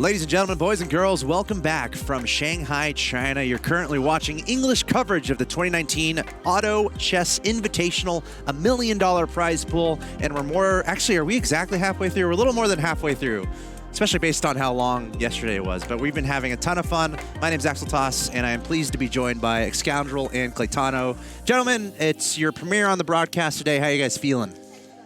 Ladies and gentlemen, boys and girls, welcome back from Shanghai, China. You're currently watching English coverage of the 2019 Auto Chess Invitational, $1 million prize pool. And are we exactly halfway through? We're a little more than halfway through, especially based on how long yesterday was. But we've been having a ton of fun. My name's Axel Toss, and I am pleased to be joined by Excoundrel and Claytano. Gentlemen, it's your premiere on the broadcast today. How are you guys feeling?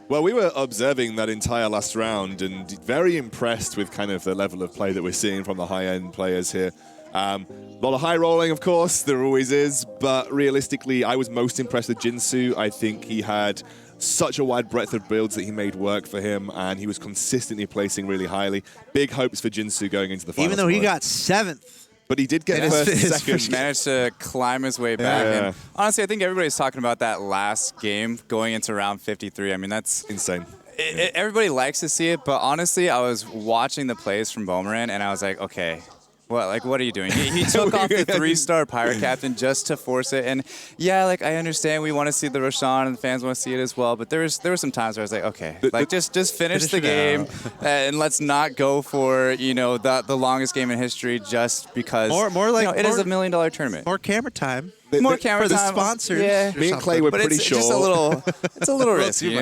Well, we were observing that entire last round and very impressed with kind of the level of play that we're seeing from the high-end players here. A lot of high rolling, of course, there always is, but realistically, I was most impressed with Jinsu. I think he had such a wide breadth of builds that he made work for him, and he was consistently placing really highly. Big hopes for Jinsu going into the finals. Even though he got 7th. But he did get second. Managed to climb his way back. Yeah. And honestly, I think everybody's talking about that last game going into round 53. I mean, that's insane. Everybody likes to see it, but honestly, I was watching the plays from Bomaran, and I was like, okay, what are you doing? He took off the 3-star Pirate Captain just to force it. And yeah, I understand we want to see the Roshan and the fans want to see it as well. But there were some times where I was like, okay, just finish the game and let's not go for, the longest game in history just because it is $1 million tournament. More camera time. More camera for the time. sponsors. Yeah. Me and Clay were pretty sure. It's a little risky,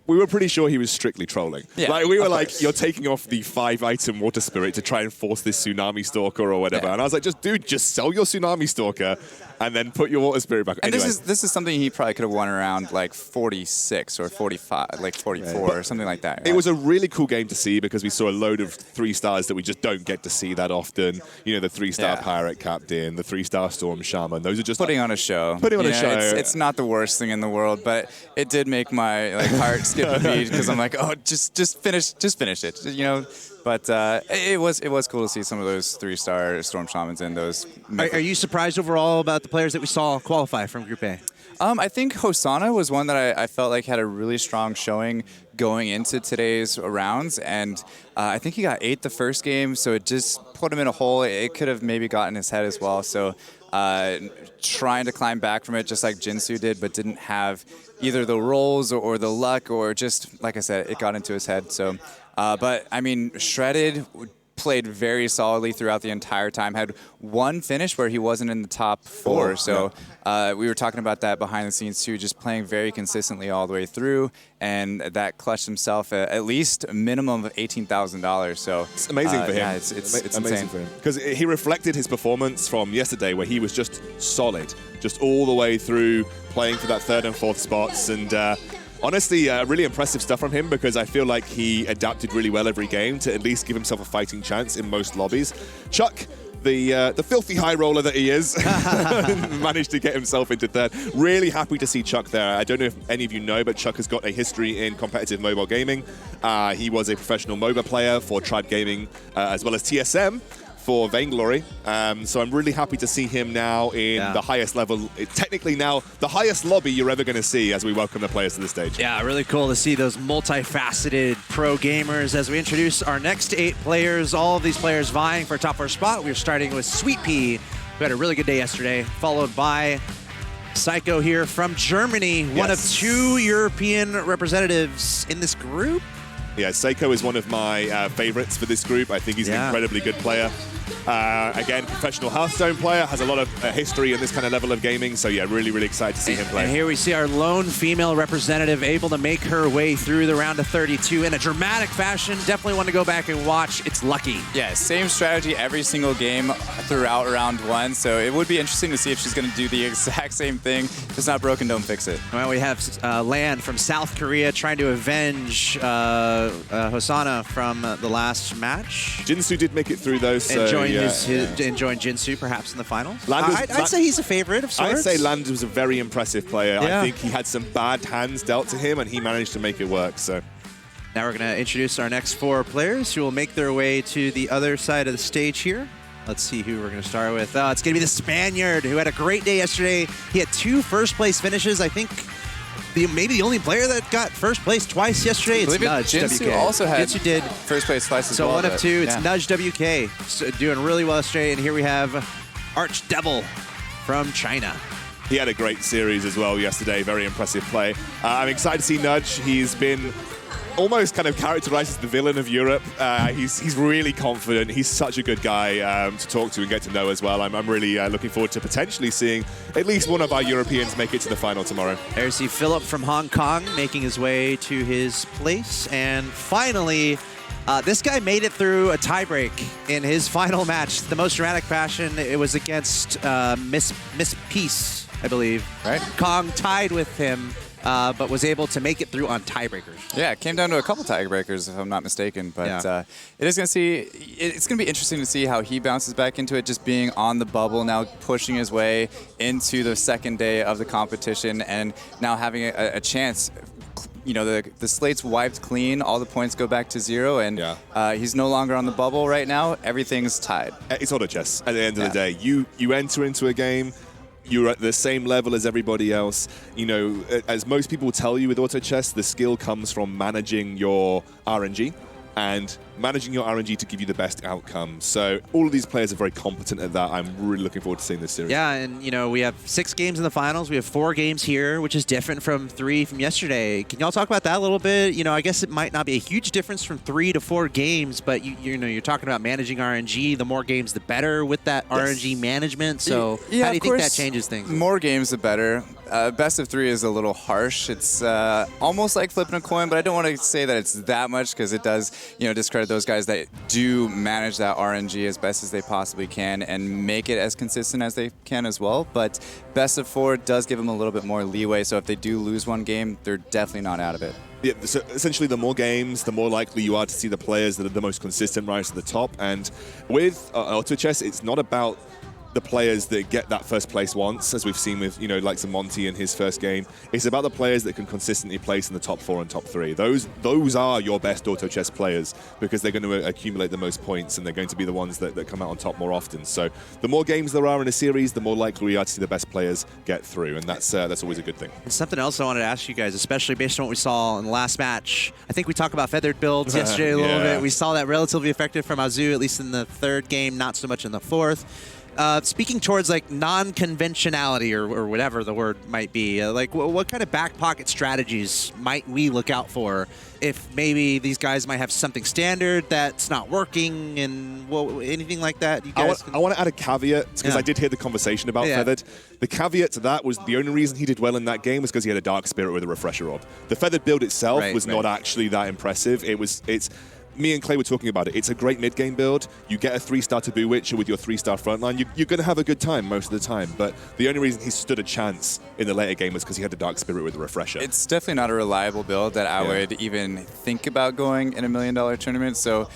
We were pretty sure he was strictly trolling. Yeah, We were like, you're taking off the 5-item Water Spirit to try and force this Tsunami Stalker or whatever. Yeah. And I was like, just sell your Tsunami Stalker and then put your Water Spirit back. And anyway. this is something he probably could have won around 46 or 45, 44 or something like that. Right? It was a really cool game to see because we saw a load of 3-stars that we just don't get to see that often. The 3-star Pirate Captain, the 3-star Storm Shaman. Those are just putting on a show. It's not the worst thing in the world, but it did make my heart skip a beat because I'm like, oh, just finish it, But it was cool to see some of those 3-star Storm Shamans in those. Are you surprised overall about the players that we saw qualify from Group A? I think Hosanna was one that I felt like had a really strong showing going into today's rounds, and I think he got 8th the first game, so it just put him in a hole. It could have maybe gotten his head as well, so trying to climb back from it just like Jinsu did, but didn't have either the rolls or the luck, or just, like I said, it got into his head. So, but I mean, Shredded played very solidly throughout the entire time, had one finish where he wasn't in the top 4. So we were talking about that behind the scenes too, just playing very consistently all the way through, and that clutched himself at least a minimum of $18,000. So it's amazing for him. Yeah, it's amazing insane for him because he reflected his performance from yesterday, where he was just solid, just all the way through, playing for that 3rd and 4th spots, and honestly, really impressive stuff from him because I feel like he adapted really well every game to at least give himself a fighting chance in most lobbies. Chuck, the filthy high roller that he is, managed to get himself into 3rd. Really happy to see Chuck there. I don't know if any of you know, but Chuck has got a history in competitive mobile gaming. He was a professional MOBA player for Tribe Gaming as well as TSM for Vainglory. So I'm really happy to see him now in the highest level, technically now the highest lobby you're ever going to see as we welcome the players to the stage. Yeah, really cool to see those multifaceted pro gamers as we introduce our next 8 players. All of these players vying for a top 4 spot. We're starting with Sweet Pea, who had a really good day yesterday, followed by Psycho here from Germany, one of 2 European representatives in this group. Yeah, Seiko is one of my favorites for this group. I think he's an incredibly good player. Again, professional Hearthstone player, has a lot of history in this kind of level of gaming. So yeah, really, really excited to see him play. And here we see our lone female representative able to make her way through the round of 32 in a dramatic fashion. Definitely want to go back and watch. It's Lucky. Yeah, same strategy every single game throughout round 1. So it would be interesting to see if she's going to do the exact same thing. If it's not broken, don't fix it. Well, we have Lan from South Korea trying to avenge Hosanna from the last match. Jinsu did make it through those. And join Jinsu perhaps in the finals. I'd say he's a favorite of sorts. I'd say Land was a very impressive player. Yeah. I think he had some bad hands dealt to him, and he managed to make it work. So now we're going to introduce our next 4 players who will make their way to the other side of the stage here. Let's see who we're going to start with. It's going to be the Spaniard, who had a great day yesterday. He had 2 first-place finishes. I think maybe the only player that got first place twice yesterday. It's Nudge Jinsu WK. also had Jinsu did first place twice as so well. So 1 of 2. It's Nudge WK so doing really well yesterday. And here we have Archdevil from China. He had a great series as well yesterday. Very impressive play. I'm excited to see Nudge. He's been almost kind of characterizes the villain of Europe. He's really confident. He's such a good guy to talk to and get to know as well. I'm really looking forward to potentially seeing at least one of our Europeans make it to the final tomorrow. There's Philip from Hong Kong making his way to his place. And finally, this guy made it through a tiebreak in his final match. The most dramatic fashion, it was against Miss Peace, I believe. Right. Kong tied with him, but was able to make it through on tiebreakers. Yeah, it came down to a couple tiebreakers, if I'm not mistaken. But it's going to be interesting to see how he bounces back into it, just being on the bubble now, pushing his way into the second day of the competition, and now having a chance. You know, the slate's wiped clean, all the points go back to 0, and he's no longer on the bubble right now. Everything's tied. It's auto chess at the end of the day. You enter into a game, you're at the same level as everybody else. You know, as most people tell you with auto chess, the skill comes from managing your RNG and managing your RNG to give you the best outcome. So all of these players are very competent at that. I'm really looking forward to seeing this series. Yeah, and you know, we have 6 games in the finals. We have 4 games here, which is different from 3 from yesterday. Can y'all talk about that a little bit? You know, I guess it might not be a huge difference from 3 to 4 games, but you know, you're talking about managing RNG. The more games, the better with that RNG management. So how do you think that changes things? More games, the better. Best of 3 is a little harsh. It's almost like flipping a coin, but I don't want to say that it's that much because it does, you know, discredit those guys that do manage that RNG as best as they possibly can and make it as consistent as they can as well. But best of 4 does give them a little bit more leeway. So if they do lose one game, they're definitely not out of it. Yeah, so essentially, the more games, the more likely you are to see the players that are the most consistent rise to the top. And with auto chess, it's not about the players that get that first place once, as we've seen with, you know, like Monty in his first game. It's about the players that can consistently place in the top 4 and top 3. Those are your best auto chess players because they're going to accumulate the most points and they're going to be the ones that come out on top more often. So the more games there are in a series, the more likely we are to see the best players get through, and that's always a good thing. Something else I wanted to ask you guys, especially based on what we saw in the last match. I think we talked about feathered builds yesterday a little bit. We saw that relatively effective from Azu, at least in the 3rd game, not so much in the 4th. Speaking towards like non-conventionality or whatever the word might be, like what kind of back pocket strategies might we look out for if maybe these guys might have something standard that's not working and anything like that? You guys I want to add a caveat because I did hear the conversation about feathered. The caveat to that was the only reason he did well in that game was because he had a dark spirit with a refresher orb. The feathered build itself was not actually that impressive. It's me and Clay were talking about it. It's a great mid-game build. You get a 3-star Taboo Witcher with your 3-star frontline. You're going to have a good time most of the time. But the only reason he stood a chance in the later game was because he had the Dark Spirit with a refresher. It's definitely not a reliable build that I would even think about going in $1 million tournament. So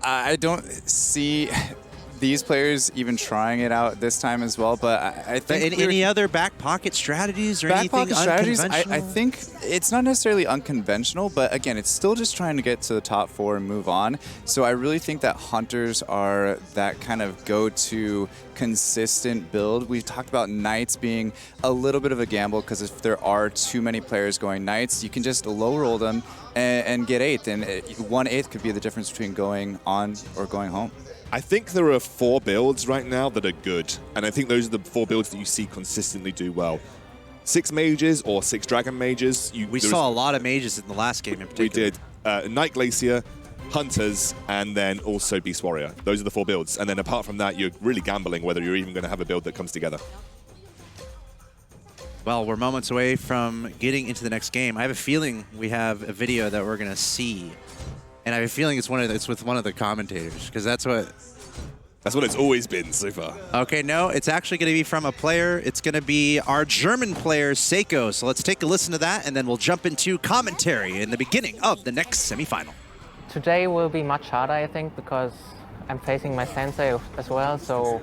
I don't see these players even trying it out this time as well, but I think any other back pocket strategies or anything unconventional? I think it's not necessarily unconventional, but again, it's still just trying to get to the top 4 and move on. So I really think that hunters are that kind of go-to consistent build. We've talked about knights being a little bit of a gamble because if there are too many players going knights, you can just low roll them and get 8th, and 1/8 could be the difference between going on or going home. I think there are 4 builds right now that are good, and I think those are the 4 builds that you see consistently do well. 6 mages or 6 dragon mages. We saw a lot of mages in the last game in particular. We did. Knight Glacier, Hunters, and then also Beast Warrior. Those are the 4 builds. And then apart from that, you're really gambling whether you're even going to have a build that comes together. Well, we're moments away from getting into the next game. I have a feeling we have a video that we're going to see. And I have a feeling it's with one of the commentators, because that's what it's always been so far. Okay, no, it's actually going to be from a player. It's going to be our German player, Seiko. So let's take a listen to that, and then we'll jump into commentary in the beginning of the next semifinal. Today will be much harder, I think, because I'm facing my sensei as well. So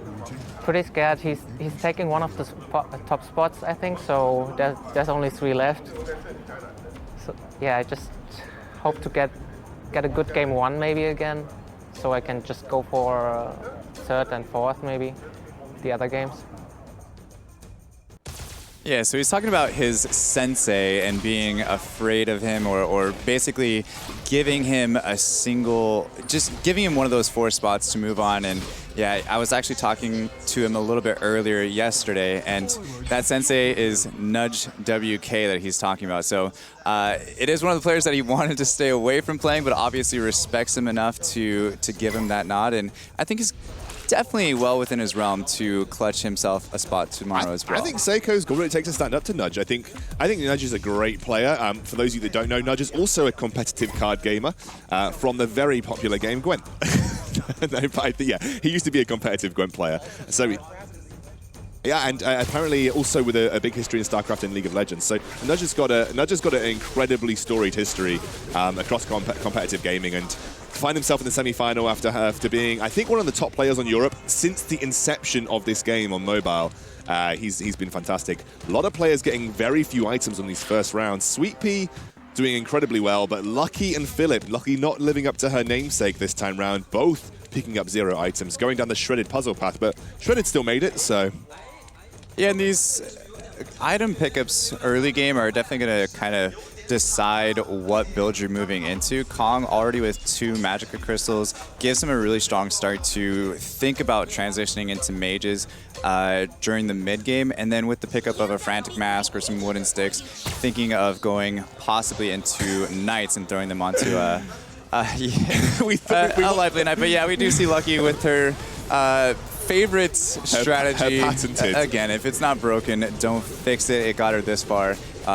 pretty scared. He's taking one of the top spots, I think. So there's only 3 left. So yeah, I just hope to get a good game 1 maybe again, so I can just go for 3rd and 4th maybe, the other games. Yeah, so he's talking about his sensei and being afraid of him, or basically giving him just giving him one of those 4 spots to move on. And yeah, I was actually talking to him a little bit earlier yesterday, and that sensei is Nudge WK that he's talking about. So it is one of the players that he wanted to stay away from playing, but obviously respects him enough to give him that nod. And I think he's definitely well within his realm to clutch himself a spot tomorrow as well. I think Seiko's got what it takes to stand up to Nudge. I think Nudge is a great player. For those of you that don't know, Nudge is also a competitive card gamer from the very popular game Gwent. No, but yeah, he used to be a competitive Gwent player. So yeah, and apparently also with a big history in StarCraft and League of Legends. So Nudge has got an incredibly storied history across competitive gaming, and to find himself in the semi-final after being, I think, one of the top players on Europe since the inception of this game on mobile. He's been fantastic. A lot of players getting very few items on these first rounds. Sweet Pea doing incredibly well, but Lucky and Philip, Lucky not living up to her namesake this time round, both picking up 0 items, going down the Shredded puzzle path, but Shredded still made it, so... Yeah, and these item pickups early game are definitely going to kind of decide what build you're moving into. Kong already with 2 Magicka crystals gives him a really strong start to think about transitioning into mages during the mid game, and then with the pickup of a Frantic Mask or some wooden sticks, thinking of going possibly into knights and throwing them onto a lively knight. But yeah, we do see Lucky with her favorite strategy. Her patented. Again, if it's not broken, don't fix it. It got her this far.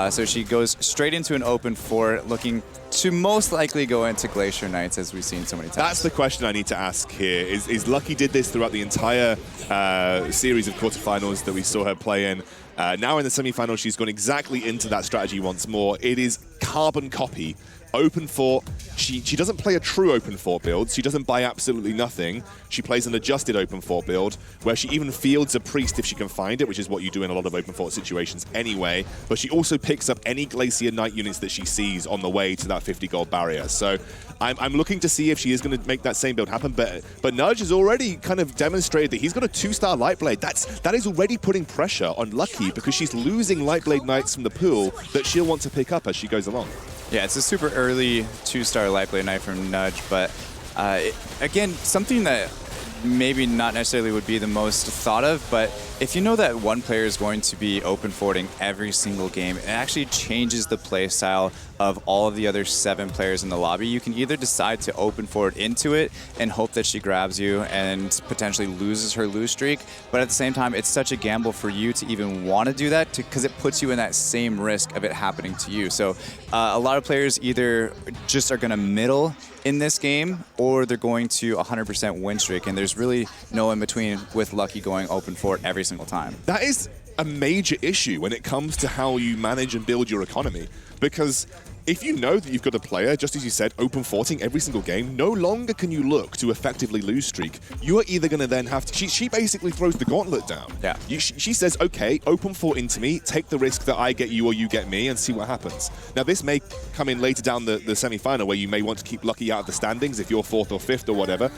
So she goes straight into an open fort, looking to most likely go into Glacier Knights, as we've seen so many times. That's the question I need to ask here. Is Lucky did this throughout the entire series of quarterfinals that we saw her play in. Now in the semifinals, she's gone exactly into that strategy once more. It is carbon copy. Open fort. She doesn't play a true open fort build. She doesn't buy absolutely nothing. She plays an adjusted open fort build where she even fields a priest if she can find it, which is what you do in a lot of open fort situations anyway. But she also picks up any Glacier Knight units that she sees on the way to that 50 gold barrier. So I'm looking to see if she is going to make that same build happen. But Nudge has already kind of demonstrated that he's got a 2-star Lightblade. That is already putting pressure on Lucky because she's losing Lightblade Knights from the pool that she'll want to pick up as she goes along. Yeah, it's a super early 2-star Lightblade Knight from Nudge, but again, something that maybe not necessarily would be the most thought of, but if you know that one player is going to be open forwarding every single game, it actually changes the play style of all of the other 7 players in the lobby. You can either decide to open forward into it and hope that she grabs you and potentially loses her lose streak, but at the same time, it's such a gamble for you to even want to do that because it puts you in that same risk of it happening to you. So a lot of players either just are going to middle in this game, or they're going to 100% win streak, and there's really no in between with Lucky going open fort every single time. That is a major issue when it comes to how you manage and build your economy, because if you know that you've got a player, just as you said, open forting every single game, no longer can you look to effectively lose streak. You are either going to then have to... She basically throws the gauntlet down. Yeah. She says, okay, open fort into me, take the risk that I get you or you get me, and see what happens. Now, this may come in later down the semi-final where you may want to keep Lucky out of the standings if you're 4th or 5th or whatever.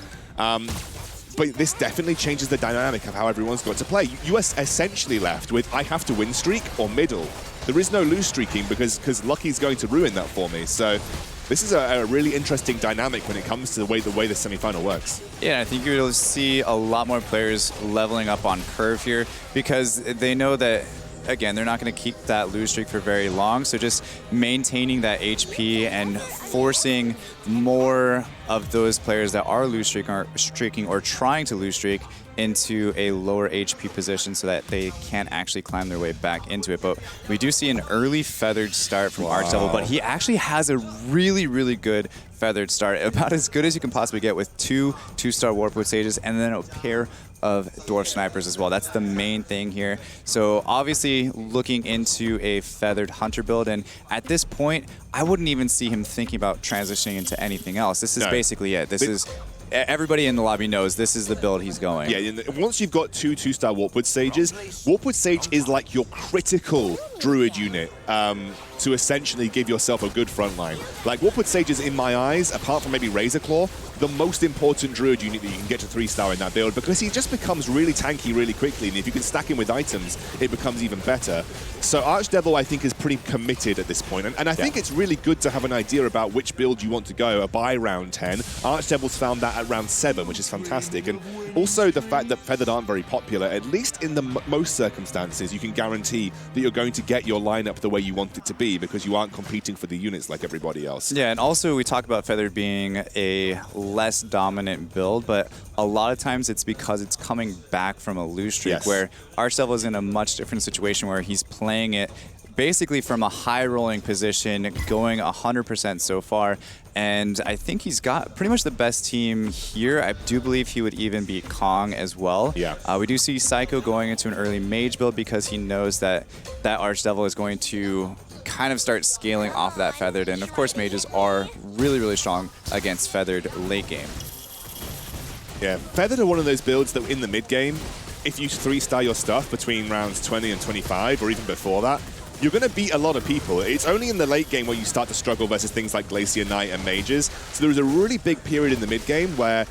But this definitely changes the dynamic of how everyone's got to play. You are essentially left with, I have to win streak or middle. There is no lose streaking because Lucky's going to ruin that for me. So this is a really interesting dynamic when it comes to the way the semi-final works. Yeah, I think you'll see a lot more players leveling up on curve here because they know that, again, they're not going to keep that lose streak for very long. So just maintaining that HP and forcing more of those players that are lose streaking or trying to lose streak into a lower HP position so that they can't actually climb their way back into it. But we do see an early feathered start from Archdevil, but he actually has a really, really good feathered start, about as good as you can possibly get with 2 2-star Warpwood Sages and then a pair of Dwarf Snipers as well. That's the main thing here. So obviously looking into a feathered Hunter build, and at this point, I wouldn't even see him thinking about transitioning into anything else. This is basically it. This is... Everybody in the lobby knows this is the build he's going. Yeah, and once you've got 2 2-star Warpwood Sages, Warpwood Sage is like your critical druid unit to essentially give yourself a good front line. Like, Warpwood Sage is, in my eyes, apart from maybe Razor Claw, the most important Druid unit that you can get to 3-star in that build, because he just becomes really tanky really quickly, and if you can stack him with items, it becomes even better. So Archdevil, I think, is pretty committed at this point, and I think it's really good to have an idea about which build you want to go by round 10. Archdevil's found that at round 7, which is fantastic, and also the fact that Feathered aren't very popular, at least in the most circumstances, you can guarantee that you're going to get your lineup the way you want it to be, because you aren't competing for the units like everybody else. Yeah, and also we talk about Feathered being a less dominant build, but a lot of times it's because it's coming back from a lose streak, where Archdevil is in a much different situation where he's playing it basically from a high rolling position, going 100% so far. And I think he's got pretty much the best team here. I do believe he would even beat Kong as well. Yeah. We do see Psycho going into an early mage build because he knows that Archdevil is going to kind of start scaling off that Feathered. And of course, mages are really, really strong against Feathered late game. Yeah, Feathered are one of those builds that in the mid game, if you 3-star your stuff between rounds 20 and 25, or even before that, you're going to beat a lot of people. It's only in the late game where you start to struggle versus things like Glacier Knight and mages. So there's a really big period in the mid game where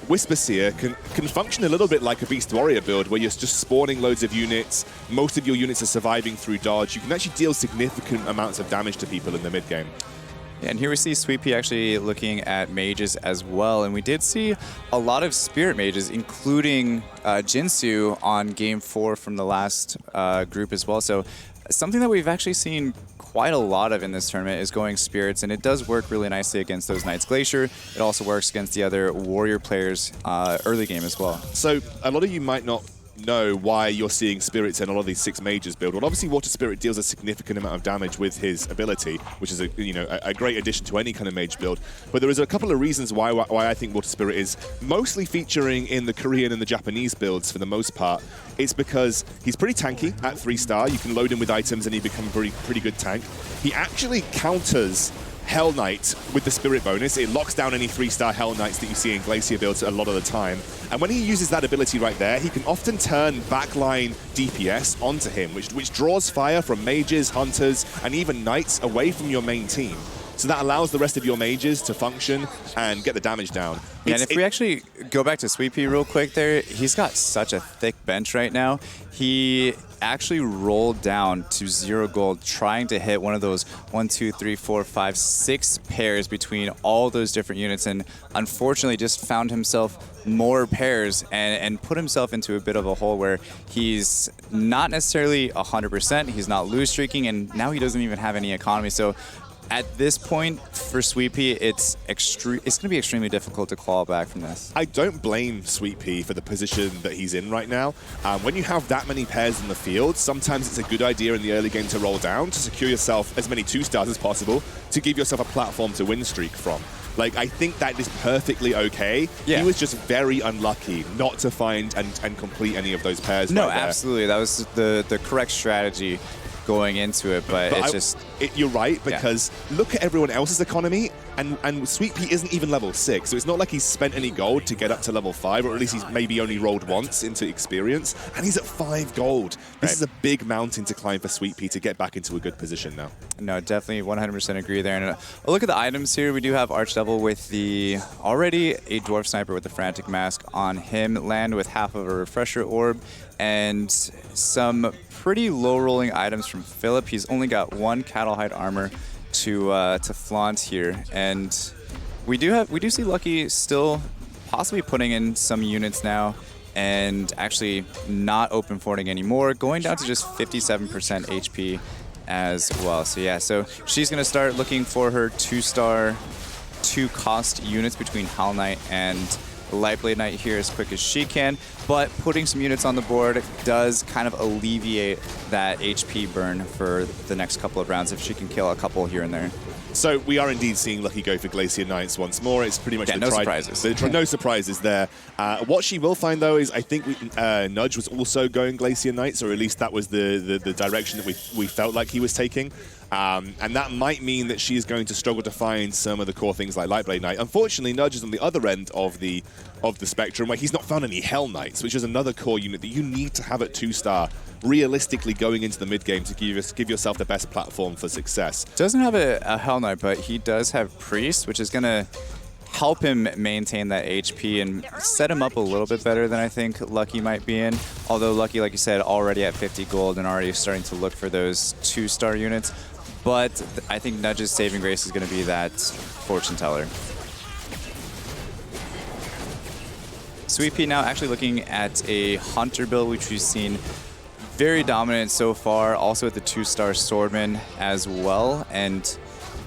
Whisper Seer can function a little bit like a Beast Warrior build, where you're just spawning loads of units. Most of your units are surviving through dodge. You can actually deal significant amounts of damage to people in the mid game. Yeah, and here we see Sweet Pea actually looking at mages as well, and we did see a lot of Spirit Mages, including Jinsu on Game 4 from the last group as well. So something that we've actually seen quite a lot of in this tournament is going Spirits, and it does work really nicely against those Knights Glacier. It also works against the other Warrior players early game as well. So a lot of you might not know why you're seeing Spirits in a lot of these 6 mages build. Well, obviously Water Spirit deals a significant amount of damage with his ability, which is a great addition to any kind of mage build. But there is a couple of reasons why I think Water Spirit is mostly featuring in the Korean and the Japanese builds for the most part. It's because he's pretty tanky at 3-star. You can load him with items and he becomes a pretty good tank. He actually counters Hell Knight with the Spirit bonus. It locks down any 3-star Hell Knights that you see in Glacier builds a lot of the time. And when he uses that ability right there, he can often turn backline DPS onto him, which draws fire from mages, hunters, and even knights away from your main team. So that allows the rest of your mages to function and get the damage down. Yeah, and if we actually go back to Sweet Pea real quick there, he's got such a thick bench right now. He actually rolled down to 0 gold trying to hit one of those 1, 2, 3, 4, 5, 6 pairs between all those different units, and unfortunately just found himself more pairs and put himself into a bit of a hole where he's not necessarily 100%, he's not lose streaking, and now he doesn't even have any economy. So at this point, for Sweet Pea, it's going to be extremely difficult to claw back from this. I don't blame Sweet Pea for the position that he's in right now. When you have that many pairs in the field, sometimes it's a good idea in the early game to roll down to secure yourself as many 2-stars as possible to give yourself a platform to win streak from. Like, I think that is perfectly okay. Yeah. He was just very unlucky not to find and complete any of those pairs. No, right there. Absolutely. That was the correct strategy going into it, but it's you're right, because look at everyone else's economy, and Sweet Pea isn't even level 6, so it's not like he's spent any gold to get up to level 5, or at least he's maybe only rolled once into experience, and he's at 5 gold. This is a big mountain to climb for Sweet Pea to get back into a good position now. No, definitely 100% agree there. And a look at the items here. We do have Archdevil with already a Dwarf Sniper with the Frantic Mask on him, land with half of a Refresher Orb, and some pretty low rolling items from Philip. He's only got 1 Cattle Hide armor to flaunt here, and we do see Lucky still possibly putting in some units now and actually not open forting anymore, going down to just 57% HP as well. So yeah, so she's gonna start looking for her 2-star 2-cost units between Howl Knight and Lightblade Knight here as quick as she can, but putting some units on the board does kind of alleviate that HP burn for the next couple of rounds if she can kill a couple here and there. So we are indeed seeing Lucky go for Glacier Knights once more. It's pretty much no surprises. No surprises there. What she will find, though, is I think Nudge was also going Glacier Knights, or at least that was the direction that we felt like he was taking. And that might mean that she is going to struggle to find some of the core things like Lightblade Knight. Unfortunately, Nudge is on the other end of the spectrum, where he's not found any Hell Knights, which is another core unit that you need to have at 2-star realistically going into the mid-game to give yourself the best platform for success. Doesn't have a Hell Knight, but he does have Priest, which is going to help him maintain that HP and set him up a little bit better than I think Lucky might be in. Although Lucky, like you said, already at 50 gold and already starting to look for those 2-star units. But I think Nudge's saving grace is going to be that fortune teller. Sweet Pea now actually looking at a Hunter build, which we've seen very dominant so far. Also at the 2-star Swordman as well. And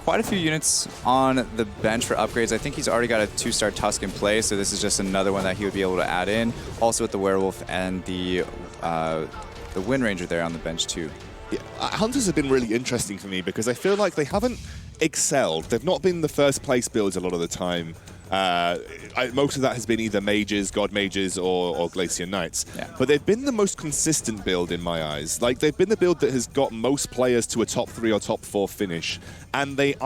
quite a few units on the bench for upgrades. I think he's already got a 2-star Tusk in play, so this is just another one that he would be able to add in. Also with the Werewolf and the Wind Ranger there on the bench too. Yeah, Hunters have been really interesting for me because I feel like they haven't excelled. They've not been the first place builds a lot of the time. Most of that has been either mages, god mages, or Glacier Knights. Yeah. But they've been the most consistent build in my eyes. Like, they've been the build that has got most players to a top 3 or top 4 finish. And they're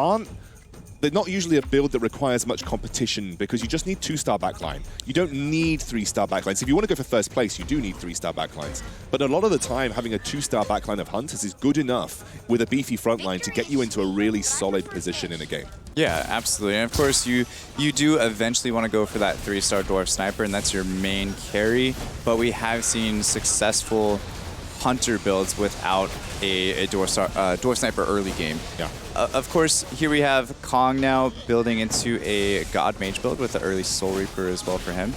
not usually a build that requires much competition because you just need 2-star backline. You don't need 3-star backlines. If you want to go for first place, you do need 3-star backlines. But a lot of the time, having a 2-star backline of Hunters is good enough with a beefy frontline to get you into a really solid position in a game. Yeah, absolutely. And of course, you do eventually want to go for that 3-star Dwarf Sniper, and that's your main carry. But we have seen successful Hunter builds without a Dwarf Sniper early game. Yeah. Of course, here we have Kong now building into a God Mage build with the early Soul Reaper as well for him.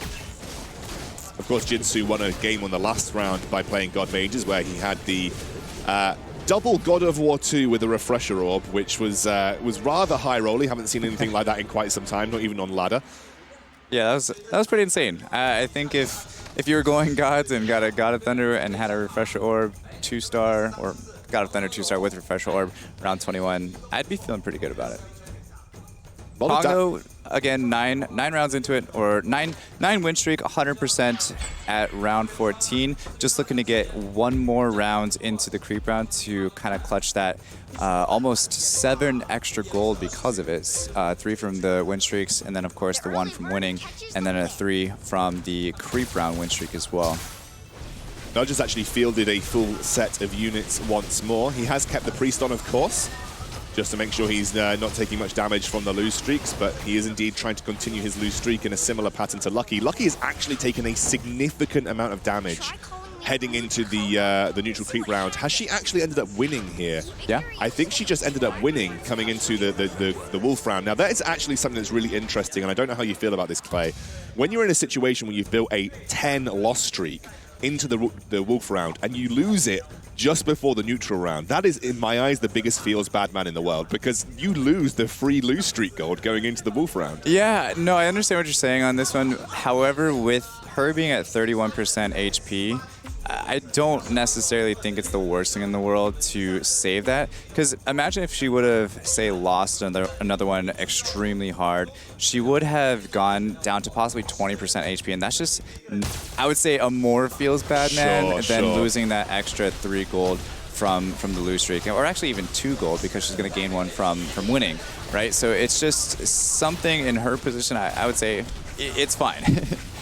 Of course, Jinsu won a game on the last round by playing God Mages, where he had the double God of War 2 with a Refresher Orb, which was rather high rolly. Haven't seen anything like that in quite some time, not even on ladder. Yeah, that was pretty insane. I think if you were going gods and got a God of Thunder and had a Refresher Orb 2-star, or God of Thunder 2-star with Refresher Orb round 21, I'd be feeling pretty good about it. Pongo, again, nine rounds into it, or nine win streak, 100% at round 14. Just looking to get one more round into the creep round to kind of clutch that almost 7 extra gold because of it. 3 from the win streaks, and then of course the 1 from winning, and then a 3 from the creep round win streak as well. Nudge has actually fielded a full set of units once more. He has kept the Priest on, of course, just to make sure he's not taking much damage from the lose streaks, but he is indeed trying to continue his lose streak in a similar pattern to Lucky. Lucky has actually taken a significant amount of damage heading into the neutral creep round. Has she actually ended up winning here? Yeah. I think she just ended up winning coming into the wolf round. Now, that is actually something that's really interesting, and I don't know how you feel about this play. When you're in a situation where you've built a 10 loss streak into the wolf round and you lose it just before the neutral round, that is, in my eyes, the biggest feels bad man in the world, because you lose the free lose streak gold going into the wolf round. Yeah, no, I understand what you're saying on this one. However, with her being at 31% HP, I don't necessarily think it's the worst thing in the world to save that. Because imagine if she would have, say, lost another one extremely hard. She would have gone down to possibly 20% HP. And that's just, I would say, a more feels bad man than losing that extra 3 gold from the lose streak. Or actually even 2 gold, because she's going to gain 1 from winning, right? So it's just something in her position, I would say, it's fine.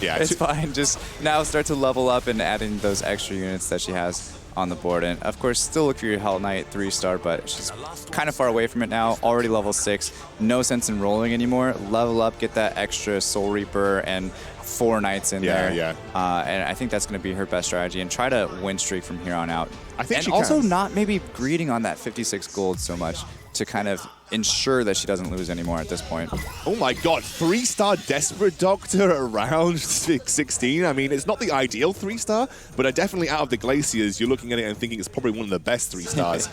Yeah, it's fine. Just now start to level up and add in those extra units that she has on the board. And of course, still look for your Hell Knight 3-star, but she's kind of far away from it now. Already level 6. No sense in rolling anymore. Level up, get that extra Soul Reaper and 4 Knights in there. Yeah. And I think that's going to be her best strategy, and try to win streak from here on out. I think and she also can. not maybe greeding on that 56 gold so much to kind of ensure that she doesn't lose anymore at this point. Oh my god, 3-star Desperate Doctor around 16. I mean, it's not the ideal 3-star, but definitely out of the Glaciers, you're looking at it and thinking it's probably one of the best 3-stars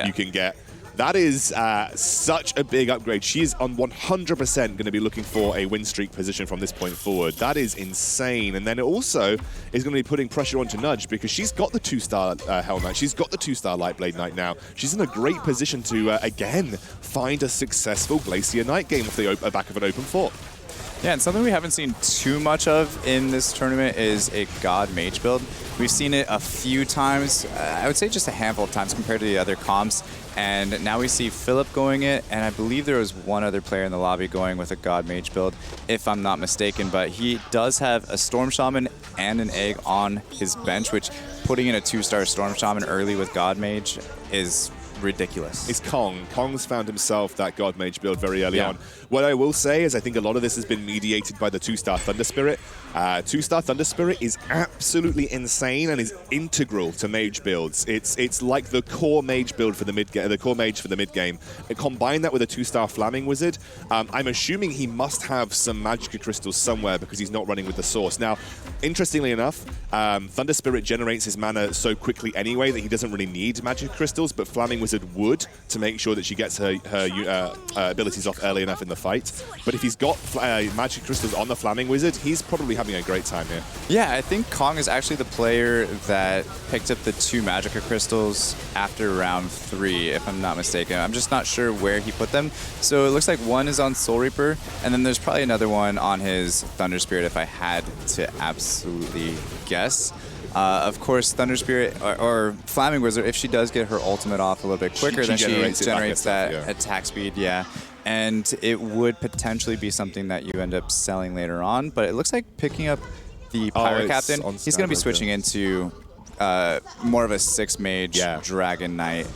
you can get. That is such a big upgrade. She is on 100% going to be looking for a win streak position from this point forward. That is insane. And then it also is going to be putting pressure onto Nudge, because she's got the 2-star Hell Knight. She's got the 2-star Lightblade Knight now. She's in a great position to, again, find a successful Glacier Knight game off the back of an open fort. Yeah, and something we haven't seen too much of in this tournament is a God Mage build. We've seen it a few times, I would say just a handful of times compared to the other comps, and now we see Philip going it, and I believe there was one other player in the lobby going with a God Mage build, if I'm not mistaken, but he does have a Storm Shaman and an Egg on his bench, which putting in a 2-star Storm Shaman early with God Mage is ridiculous. It's Kong. Kong's found himself that God Mage build very early on. What I will say is I think a lot of this has been mediated by the 2-star Thunder Spirit. 2-star Thunder Spirit is absolutely insane and is integral to Mage builds. It's like the core Mage build for the mid game, the core Mage for the mid game. And combine that with a 2-star Flaming Wizard. I'm assuming he must have some Magicka crystals somewhere because he's not running with the source. Now, interestingly enough, Thunder Spirit generates his mana so quickly anyway that he doesn't really need Magicka crystals, but Flaming Wizard would to make sure that she gets her abilities off early enough in the fight. But if he's got Magicka crystals on the Flaming Wizard, he's probably having a great time here. Yeah, I think Kong is actually the player that picked up the 2 Magicka crystals after round 3, if I'm not mistaken. I'm just not sure where he put them. So it looks like one is on Soul Reaper, and then there's probably another one on his Thunder Spirit if I had to absolutely guess. Of course, Thunder Spirit or Flaming Wizard, if she does get her ultimate off a little bit quicker, then she generates that attack speed, and it would potentially be something that you end up selling later on. But it looks like picking up the Pirate Captain, he's going to be switching into more of a 6-mage Dragon Knight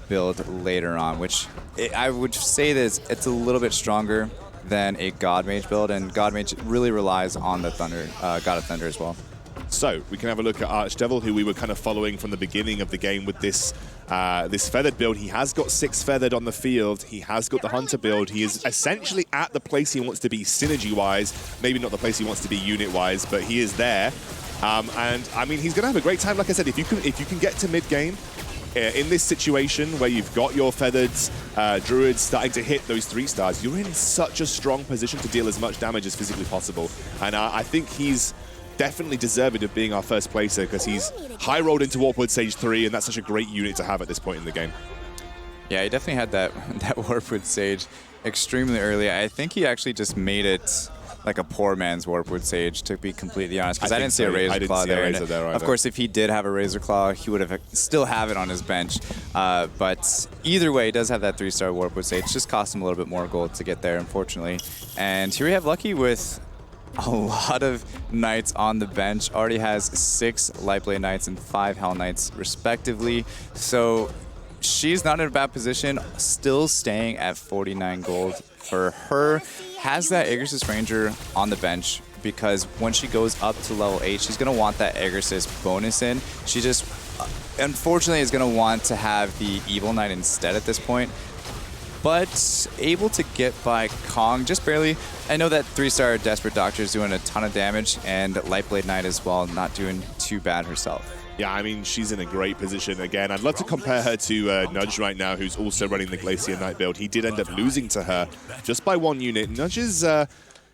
build later on, which I would say that it's a little bit stronger than a God Mage build, and God Mage really relies on the Thunder, God of Thunder as well. So we can have a look at Archdevil, who we were kind of following from the beginning of the game with this this feathered build. He has got 6 feathered on the field. He has got the Hunter build. He is essentially at the place he wants to be synergy-wise. Maybe not the place he wants to be unit-wise, but he is there. And I mean, he's going to have a great time. Like I said, if you can get to mid-game, in this situation where you've got your feathered druids starting to hit those 3-stars, you're in such a strong position to deal as much damage as physically possible. And I think he's definitely deserving of being our first placer because he's high rolled into Warpwood Sage 3, and that's such a great unit to have at this point in the game. Yeah, he definitely had that Warpwood Sage extremely early. I think he actually just made it like a poor man's Warpwood Sage, to be completely honest, because I didn't see a Razor Claw there. Of course, if he did have a Razor Claw, he would have still have it on his bench. But either way, he does have that 3-star Warpwood Sage. Just cost him a little bit more gold to get there, unfortunately. And here we have Lucky with a lot of Knights on the bench. Already has 6 Lightblade Knights and 5 Hell Knights, respectively. So she's not in a bad position, still staying at 49 gold for her. Has that Aegis Ranger on the bench because when she goes up to level 8, she's going to want that Aegis bonus in. She just, unfortunately, is going to want to have the Evil Knight instead at this point. But able to get by Kong just barely. I know that 3-star Desperate Doctor is doing a ton of damage, and Lightblade Knight as well, not doing too bad herself. Yeah, I mean, she's in a great position again. I'd love to compare her to Nudge right now, who's also running the Glacier Knight build. He did end up losing to her just by 1 unit. Nudge is...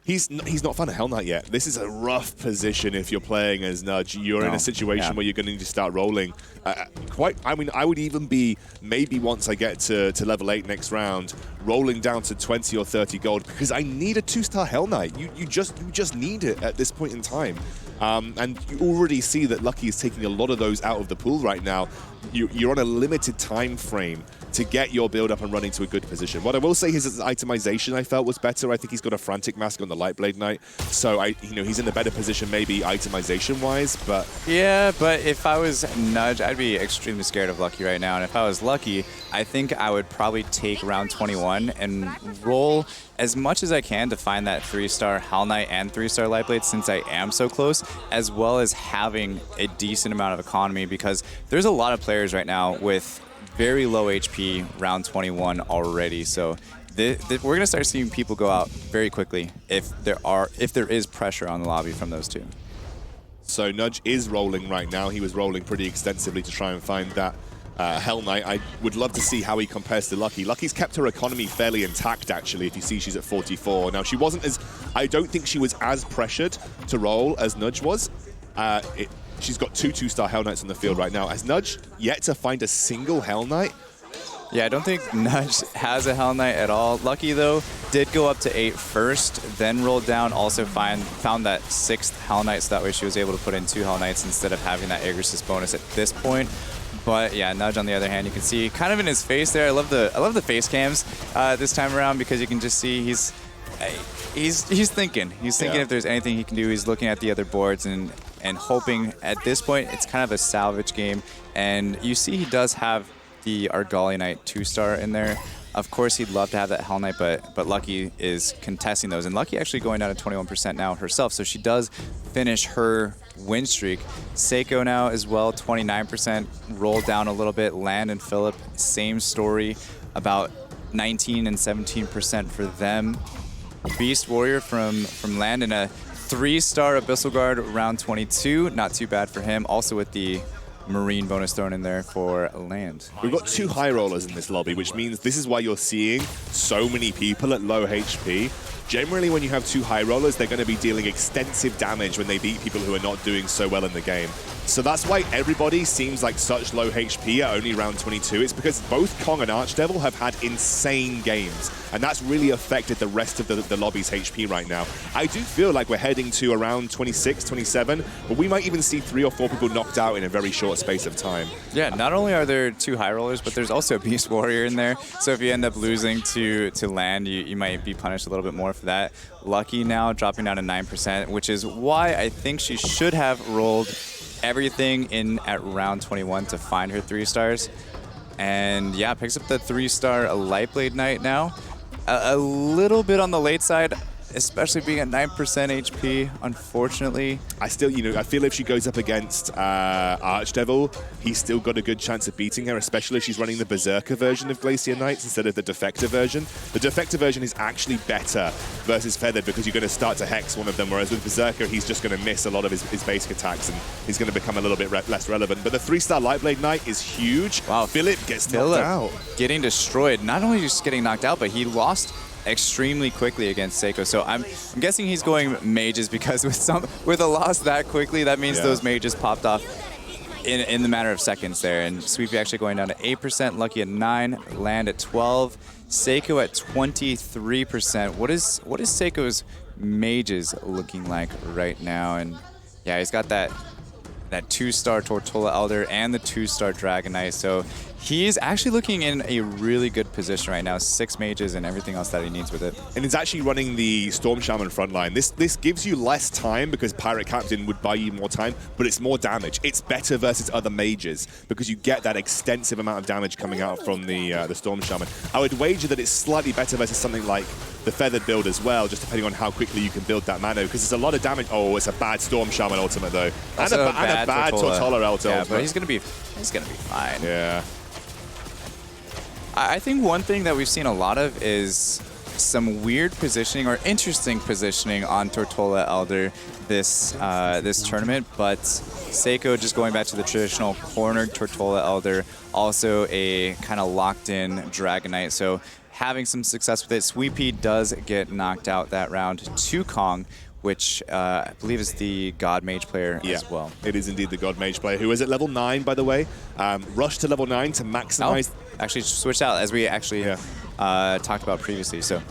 He's not found a Hell Knight yet. This is a rough position if you're playing as Nudge. You're in a situation where you're going to need to start rolling. I mean, I would even be, maybe once I get to level 8 next round, rolling down to 20 or 30 gold because I need a 2-star Hell Knight. You just need it at this point in time. And you already see that Lucky is taking a lot of those out of the pool right now. You're on a limited time frame to get your build up and running to a good position. What I will say is his itemization I felt was better. I think he's got a Frantic Mask on the Lightblade Knight, so he's in a better position maybe itemization wise. But yeah, but if I was Nudge, I'd be extremely scared of Lucky right now. And if I was Lucky, I think I would probably take round 21 and roll as much as I can to find that 3-star Hell Knight and 3-star Lightblade, since I am so close, as well as having a decent amount of economy, because there's a lot of players right now with very low HP round 21 already. So we're going to start seeing people go out very quickly if there is pressure on the lobby from those two. So Nudge is rolling right now. He was rolling pretty extensively to try and find that Hell Knight. I would love to see how he compares to Lucky. Lucky's kept her economy fairly intact, actually. If you see, she's at 44. Now, she wasn't as... I don't think she was as pressured to roll as Nudge was. She's got 2 2-star Hell Knights on the field right now. Has Nudge yet to find a single Hell Knight? Yeah, I don't think Nudge has a Hell Knight at all. Lucky, though, did go up to 8 first, then rolled down, also found that 6th Hell Knight, so that way she was able to put in 2 Hell Knights instead of having that Aegis bonus at this point. But yeah, Nudge on the other hand, you can see kind of in his face there. I love the face cams this time around, because you can just see he's thinking. He's thinking if there's anything he can do. He's looking at the other boards and hoping. At this point, it's kind of a salvage game, and you see he does have the Argali Knight 2-star in there. Of course, he'd love to have that Hell Knight, but Lucky is contesting those. And Lucky actually going down to 21% now herself, so she does finish her win streak. Seiko now as well, 29%, rolled down a little bit. Land and Philip, same story, about 19 and 17% for them. Beast Warrior from Land and a 3-star Abyssal Guard, round 22. Not too bad for him. Also with the Marine bonus thrown in there for Land. We've got 2 high rollers in this lobby, which means this is why you're seeing so many people at low HP. Generally, when you have 2 high rollers, they're going to be dealing extensive damage when they beat people who are not doing so well in the game. So that's why everybody seems like such low HP at only round 22. It's because both Kong and Archdevil have had insane games, and that's really affected the rest of the lobby's HP right now. I do feel like we're heading to around 26, 27, but we might even see 3 or 4 people knocked out in a very short space of time. Yeah, not only are there 2 high rollers, but there's also a Beast Warrior in there. So if you end up losing to Land, you might be punished a little bit more for that. Lucky now dropping down to 9%, which is why I think she should have rolled everything in at round 21 to find her 3 stars. And yeah, picks up the 3-star Lightblade Knight now. A little bit on the late side, especially being at 9% HP, unfortunately. I still, I feel if she goes up against Archdevil, he's still got a good chance of beating her, especially if she's running the Berserker version of Glacier Knights instead of the Defector version. The Defector version is actually better versus Feathered because you're going to start to hex one of them, whereas with Berserker, he's just going to miss a lot of his basic attacks and he's going to become a little bit less relevant. But the 3-star Lightblade Knight is huge. Wow. Philip gets knocked out. Getting destroyed. Not only just getting knocked out, but he lost extremely quickly against Seiko. So I'm guessing he's going mages, because with a loss that quickly, that means those mages popped off in the matter of seconds there. And Sweepy actually going down to 8%, Lucky at 9%, Land at 12%, Seiko at 23%. What is Seiko's mages looking like right now? And yeah, he's got that 2-star Tortola Elder and the 2-star Dragon Knight. So he's actually looking in a really good position right now. 6 mages and everything else that he needs with it. And he's actually running the Storm Shaman frontline. This gives you less time because Pirate Captain would buy you more time, but it's more damage. It's better versus other mages because you get that extensive amount of damage coming out from the Storm Shaman. I would wager that it's slightly better versus something like the Feathered build as well, just depending on how quickly you can build that mana, because it's a lot of damage. Oh, it's a bad Storm Shaman ultimate though, and a bad Tortola ultimate. Yeah, but he's gonna be fine. Yeah. I think one thing that we've seen a lot of is some weird positioning or interesting positioning on Tortola Elder this tournament, but Seiko just going back to the traditional cornered Tortola Elder, also a kind of locked-in Dragon Knight. So having some success with it. Sweepy does get knocked out that round to Kong, which I believe is the God Mage player as well. It is indeed the God Mage player, who is at level 9, by the way. Rushed to level 9 to maximize... Oh, actually switched out, as we actually talked about previously. So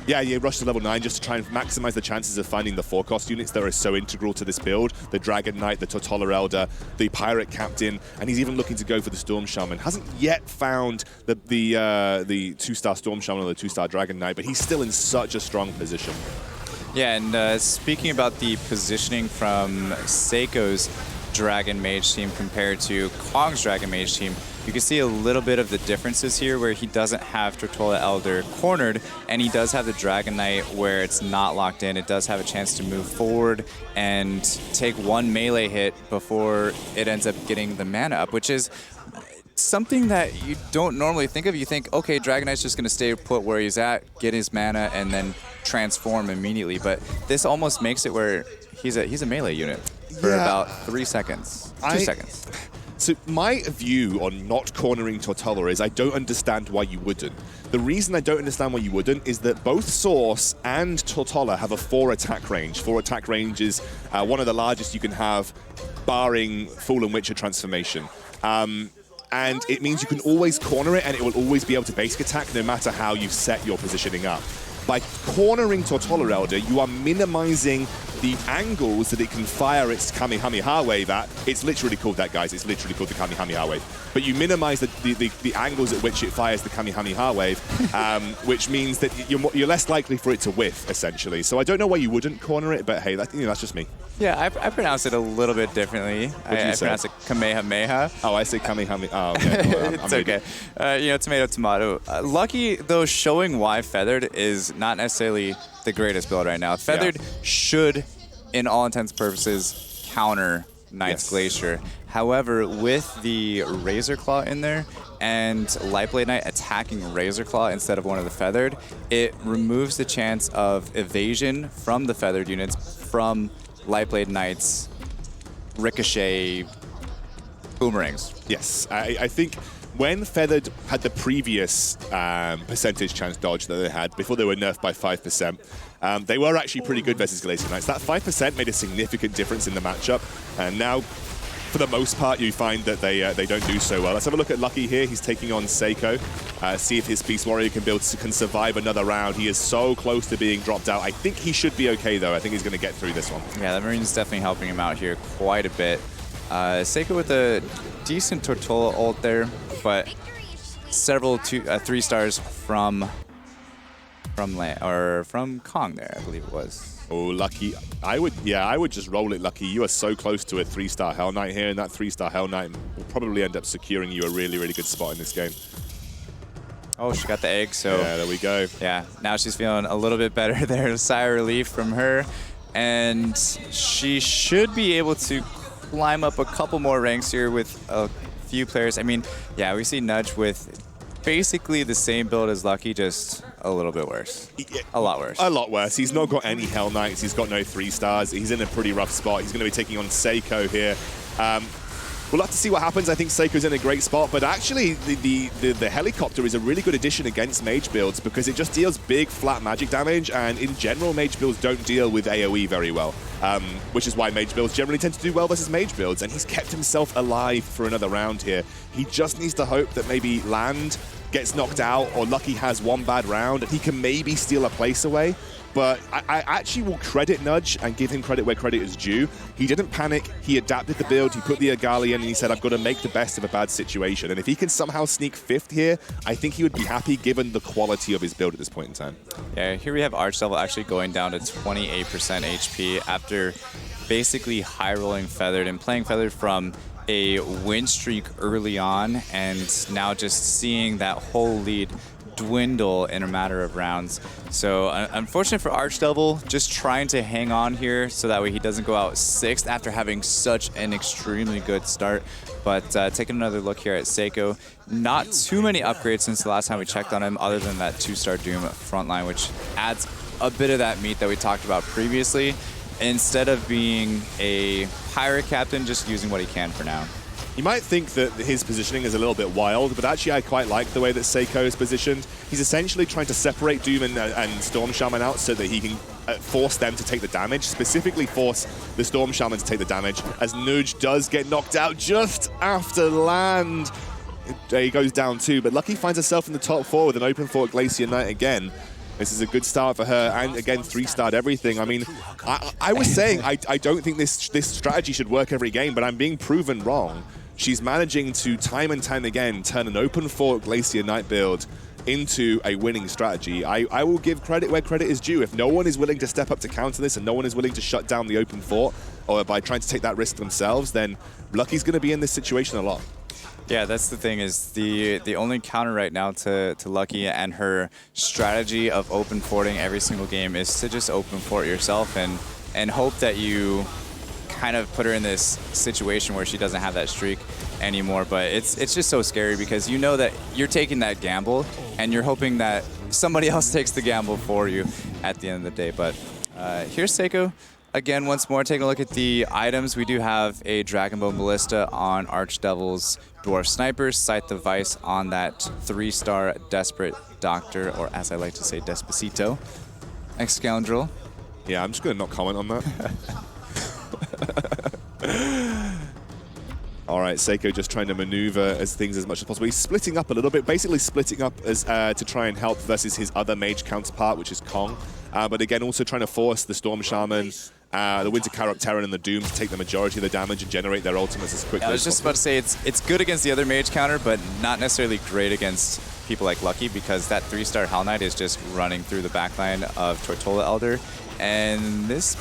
Yeah, rushed to level 9 just to try and maximize the chances of finding the 4-cost units that are so integral to this build. The Dragon Knight, the Tortola Elder, the Pirate Captain, and he's even looking to go for the Storm Shaman. Hasn't yet found the 2-star Storm Shaman or the 2-star Dragon Knight, but he's still in such a strong position. Yeah, and speaking about the positioning from Seiko's Dragon Mage team compared to Kong's Dragon Mage team, you can see a little bit of the differences here where he doesn't have Tortola Elder cornered, and he does have the Dragon Knight where it's not locked in. It does have a chance to move forward and take one melee hit before it ends up getting the mana up, which is something that you don't normally think of. You think, okay, Dragon Knight's just going to stay put where he's at, get his mana, and then transform immediately. But this almost makes it where he's a melee unit for about 3 seconds, 2 seconds. So my view on not cornering Tortola is I don't understand why you wouldn't. The reason I don't understand why you wouldn't is that both Source and Tortola have a 4 attack range. 4 attack range is one of the largest you can have, barring Fool and Witcher transformation. and it means you can always corner it, and it will always be able to basic attack no matter how you set your positioning up. By cornering Tortola Elder, you are minimizing the angles that it can fire its Kamehameha wave at. It's literally called that, guys. It's literally called the Kamehameha wave. But you minimize the angles at which it fires the Kamehameha wave, which means that you're less likely for it to whiff, essentially. So I don't know why you wouldn't corner it, but hey, that's just me. Yeah, I pronounce it a little bit differently. I pronounce it Kamehameha. Oh, I say Kamehameha. Oh, okay. Well, it's okay. Tomato, tomato. Lucky, though, showing why Feathered is not necessarily the greatest build right now. Feathered should, in all intents and purposes, counter Knight's Glacier. However, with the Razor Claw in there and Lightblade Knight attacking Razor Claw instead of one of the Feathered, it removes the chance of evasion from the Feathered units from Lightblade Knight's ricochet boomerangs. Yes, I think when Feathered had the previous percentage chance dodge that they had before they were nerfed by 5%, they were actually pretty good versus Glacier Knights. That 5% made a significant difference in the matchup, and now, for the most part, you find that they don't do so well. Let's have a look at Lucky here. He's taking on Seiko. See if his Beast Warrior can survive another round. He is so close to being dropped out. I think he should be okay, though. I think he's going to get through this one. Yeah, the Marine's definitely helping him out here quite a bit. Seiko with a decent Tortola ult there, but several 3 stars from Kong there, I believe it was. Oh, Lucky. I would just roll it, Lucky. You are so close to a 3-star Hell Knight here, and that 3-star Hell Knight will probably end up securing you a really, really good spot in this game. Oh, she got the egg, so... Yeah, there we go. Yeah, now she's feeling a little bit better there. A sigh of relief from her. And she should be able to climb up a couple more ranks here with a few players. I mean, yeah, we see Nudge with basically the same build as Lucky, just a little bit worse. A lot worse. A lot worse. He's not got any Hell Knights. He's got no 3-stars. He's in a pretty rough spot. He's going to be taking on Seiko here. We'll have to see what happens. I think Seiko's in a great spot, but actually the helicopter is a really good addition against mage builds because it just deals big flat magic damage, and in general mage builds don't deal with AoE very well, which is why mage builds generally tend to do well versus mage builds, and he's kept himself alive for another round here. He just needs to hope that maybe Land gets knocked out or Lucky has one bad round and he can maybe steal a place away. But I actually will credit Nudge and give him credit where credit is due. He didn't panic. He adapted the build. He put the Agali in and he said, I've got to make the best of a bad situation. And if he can somehow sneak 5th here, I think he would be happy given the quality of his build at this point in time. Yeah, here we have Archdevil actually going down to 28% HP after basically high rolling Feathered and playing Feathered from a win streak early on, and now just seeing that whole lead dwindle in a matter of rounds. So unfortunate for Archdevil, just trying to hang on here so that way he doesn't go out 6th after having such an extremely good start. But taking another look here at Seiko, not too many upgrades since the last time we checked on him other than that 2-star Doom frontline, which adds a bit of that meat that we talked about previously. Instead of being a pirate captain, just using what he can for now. You might think that his positioning is a little bit wild, but actually I quite like the way that Seiko is positioned. He's essentially trying to separate Doom and Storm Shaman out so that he can force them to take the damage, specifically force the Storm Shaman to take the damage, as Nudge does get knocked out just after Land. He goes down too, but Lucky finds herself in the top 4 with an open fort Glacier Knight again. This is a good start for her, and again, 3-starred everything. I mean, I was saying I don't think this strategy should work every game, but I'm being proven wrong. She's managing to, time and time again, turn an open fort Glacier Knight build into a winning strategy. I will give credit where credit is due. If no one is willing to step up to counter this and no one is willing to shut down the open fort, or by trying to take that risk themselves, then Lucky's going to be in this situation a lot. Yeah, that's the thing, is the only counter right now to Lucky and her strategy of open forting every single game is to just open fort yourself and hope that you kind of put her in this situation where she doesn't have that streak anymore. But it's just so scary because you know that you're taking that gamble and you're hoping that somebody else takes the gamble for you at the end of the day. But here's Seiko. Again, once more, taking a look at the items. We do have a Dragonbone Ballista on Archdevil's Dwarf Snipers, Scythe the Vice on that 3-star Desperate Doctor, or as I like to say, Despacito. Ex-Scoundrel. Yeah, I'm just going to not comment on that. All right, Seiko just trying to maneuver things as much as possible. He's splitting up a little bit, basically splitting up as to try and help versus his other mage counterpart, which is Kong. But again, also trying to force the Storm Shaman, the Winter Karok Terran, and the Doom to take the majority of the damage and generate their ultimates as quickly as possible. I was just about to say, it's good against the other mage counter, but not necessarily great against people like Lucky, because that 3-star Hell Knight is just running through the backline of Tortola Elder. And this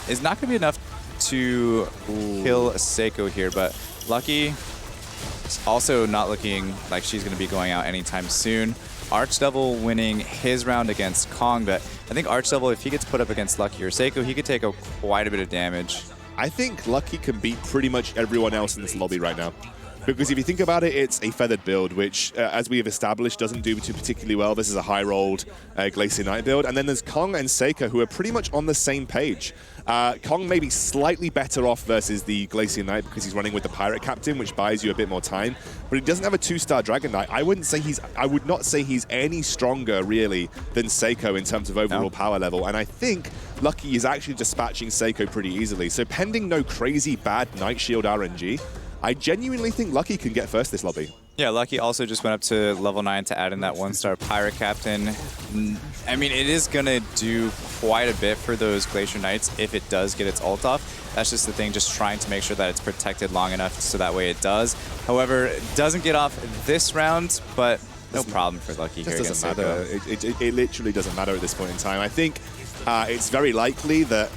is not going to be enough to kill Seiko here, but Lucky is also not looking like she's going to be going out anytime soon. Archdevil winning his round against Kong, but I think Archdevil, if he gets put up against Lucky or Seiko, he could take quite a bit of damage. I think Lucky can beat pretty much everyone else in this lobby right now. Because if you think about it, it's a feathered build, which, as we have established, doesn't do too particularly well. This is a high-rolled Glacier Knight build. And then there's Kong and Seiko, who are pretty much on the same page. Kong may be slightly better off versus the Glacier Knight because he's running with the Pirate Captain, which buys you a bit more time. But he doesn't have a 2-star Dragon Knight. I would not say he's any stronger, really, than Seiko in terms of overall power level. And I think Lucky is actually dispatching Seiko pretty easily. So pending no crazy bad Night Shield RNG, I genuinely think Lucky can get first this lobby. Yeah, Lucky also just went up to level 9 to add in that 1-star Pirate Captain. I mean, it is going to do quite a bit for those Glacier Knights if it does get its ult off. That's just the thing, just trying to make sure that it's protected long enough so that way it does. However, it doesn't get off this round, but no problem for Lucky here against Seiko. It doesn't matter. It literally doesn't matter at this point in time. I think it's very likely that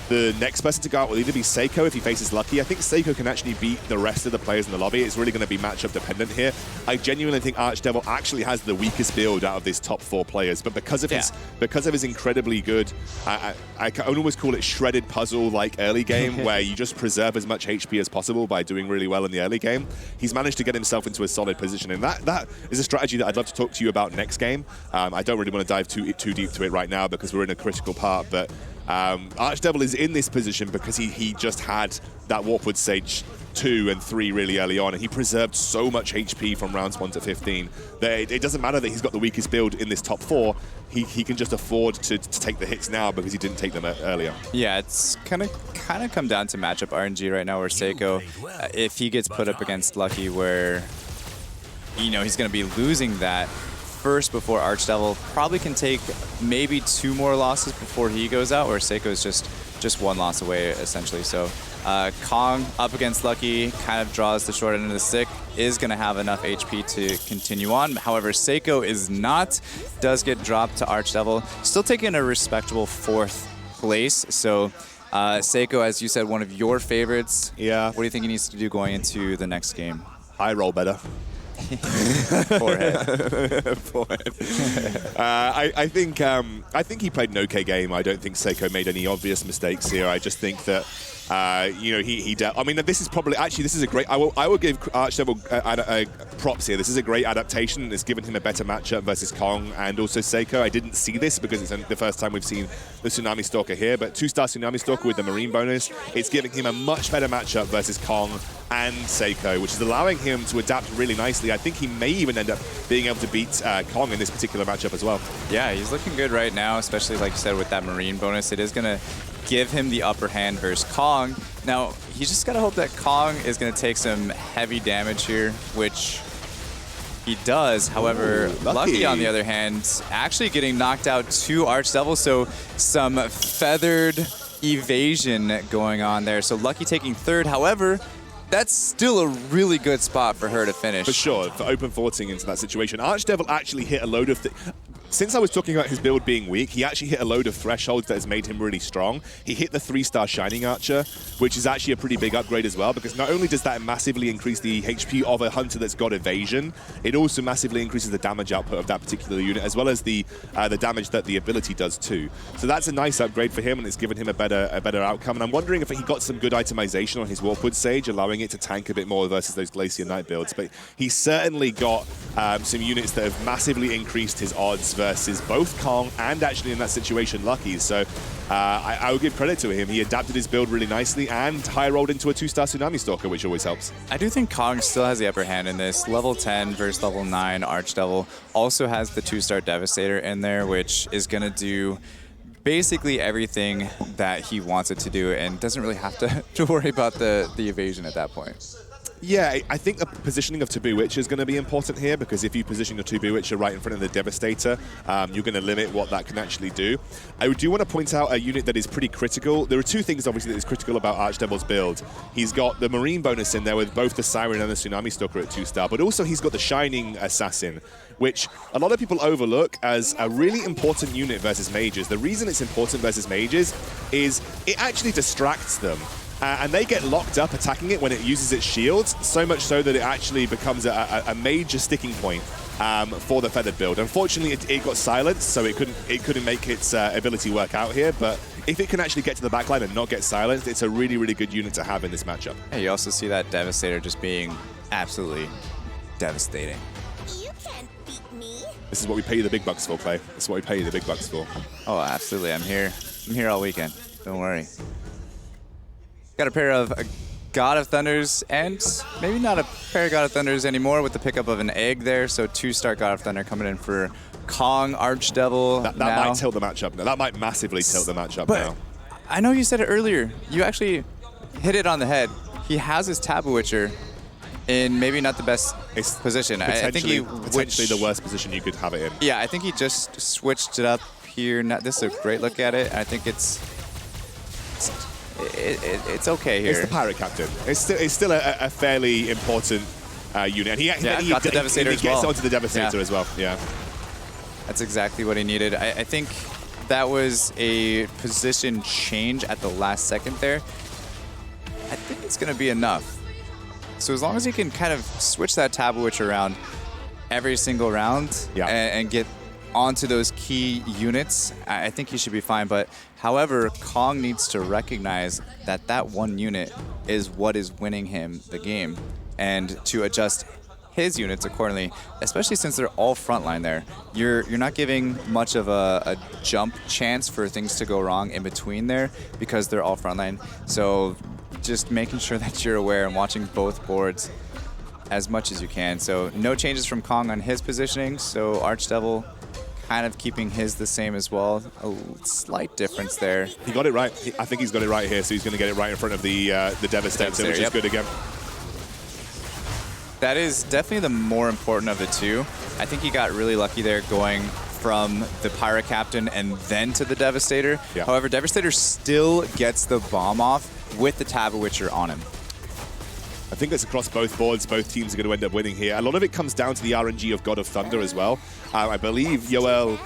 the next person to go out will either be Seiko if he faces Lucky. I think Seiko can actually beat the rest of the players in the lobby. It's really going to be matchup dependent here. I genuinely think Archdevil actually has the weakest build out of these top 4 players, but because of his incredibly good, I can almost call it shredded puzzle like early game, where you just preserve as much HP as possible by doing really well in the early game. He's managed to get himself into a solid position, and that is a strategy that I'd love to talk to you about next game. I don't really want to dive too deep to it right now because we're in a critical part, but Archdevil is in this position because he just had that Warpwood Sage 2 and 3 really early on, and he preserved so much HP from rounds 1 to 15 that it doesn't matter that he's got the weakest build in this top 4. He can just afford to take the hits now because he didn't take them earlier. Yeah, it's kind of come down to matchup RNG right now, where Seiko, if he gets put up against Lucky, where he's going to be losing that first before Archdevil, probably can take maybe 2 more losses before he goes out, where Seiko is just 1 loss away essentially. So Kong up against Lucky kind of draws the short end of the stick, is going to have enough HP to continue on. However, Seiko is not, does get dropped to Archdevil, still taking a respectable 4th place. So Seiko, as you said, one of your favorites. Yeah. What do you think he needs to do going into the next game? High roll better. Forehead. I think he played an okay game. I don't think Seiko made any obvious mistakes here. I just think that I mean, this is a great. I will give Archdevil props here. This is a great adaptation. It's given him a better matchup versus Kong and also Seiko. I didn't see this because it's the first time we've seen the Tsunami Stalker here, but 2-star Tsunami Stalker with the Marine bonus, it's giving him a much better matchup versus Kong and Seiko, which is allowing him to adapt really nicely. I think he may even end up being able to beat Kong in this particular matchup as well. Yeah, he's looking good right now, especially like you said with that Marine bonus. It is going to give him the upper hand versus Kong. Now, he's just got to hope that Kong is going to take some heavy damage here, which he does. However, Lucky, on the other hand, actually getting knocked out to Archdevil, so some feathered evasion going on there. So Lucky taking 3rd. However, that's still a really good spot for her to finish. For sure, for open forting into that situation. Archdevil actually hit a load of since I was talking about his build being weak, he actually hit a load of thresholds that has made him really strong. He hit the 3-star Shining Archer, which is actually a pretty big upgrade as well, because not only does that massively increase the HP of a hunter that's got evasion, it also massively increases the damage output of that particular unit, as well as the damage that the ability does too. So that's a nice upgrade for him, and it's given him a better outcome. And I'm wondering if he got some good itemization on his Warpwood Sage, allowing it to tank a bit more versus those Glacier Knight builds. But he's certainly got some units that have massively increased his odds versus both Kong and actually in that situation Lucky. So I will give credit to him. He adapted his build really nicely and high rolled into a 2-star Tsunami Stalker, which always helps. I do think Kong still has the upper hand in this. Level 10 versus level 9 Archdevil also has the 2-star Devastator in there, which is going to do basically everything that he wants it to do and doesn't really have to worry about the evasion at that point. Yeah, I think the positioning of Taboo Witcher is going to be important here, because if you position your Taboo Witcher right in front of the Devastator, you're going to limit what that can actually do. I do want to point out a unit that is pretty critical. There are two things, obviously, that is critical about Archdevil's build. He's got the Marine bonus in there with both the Siren and the Tsunami Stalker at 2-star, but also he's got the Shining Assassin, which a lot of people overlook as a really important unit versus mages. The reason it's important versus mages is it actually distracts them. And they get locked up attacking it when it uses its shields, so much so that it actually becomes a major sticking point for the Feathered build. Unfortunately, it got silenced, so it couldn't make its ability work out here, but if it can actually get to the backline and not get silenced, it's a really, really good unit to have in this matchup. Hey, you also see that Devastator just being absolutely devastating. You can't beat me. This is what we pay you the big bucks for, Clay. This is what we pay you the big bucks for. Oh, absolutely. I'm here all weekend. Don't worry. Got a pair of God of Thunders, and maybe not a pair of God of Thunders anymore with the pickup of an egg there. So 2-star God of Thunder coming in for Kong Archdevil. That might tilt the matchup now. That might massively tilt the matchup but now. I know you said it earlier. You actually hit it on the head. He has his Taboo Witcher in maybe not the best position. I think he potentially the worst position you could have it in. Yeah, I think he just switched it up here. This is a great look at it. I think it's okay here. It's the Pirate Captain. It's still a fairly important unit. And he got the Devastator as well. He gets onto the Devastator as well. Yeah. That's exactly what he needed. I think that was a position change at the last second there. I think it's going to be enough. So as long as he can kind of switch that Taboo Witcher around every single round and get onto those key units, I think he should be fine. But however, Kong needs to recognize that that one unit is what is winning him the game, and to adjust his units accordingly, especially since they're all frontline there. You're not giving much of a jump chance for things to go wrong in between there because they're all frontline. So just making sure that you're aware and watching both boards as much as you can. So no changes from Kong on his positioning, so Archdevil kind of keeping his the same as well. A slight difference there. He got it right. I think he's got it right here, so he's going to get it right in front of the Devastator, which is good again. That is definitely the more important of the two. I think he got really lucky there going from the Pirate Captain and then to the Devastator. Yeah. However, Devastator still gets the bomb off with the Taboo Witcher on him. I think it's across both boards. Both teams are going to end up winning here. A lot of it comes down to the RNG of God of Thunder as well. I believe Yoel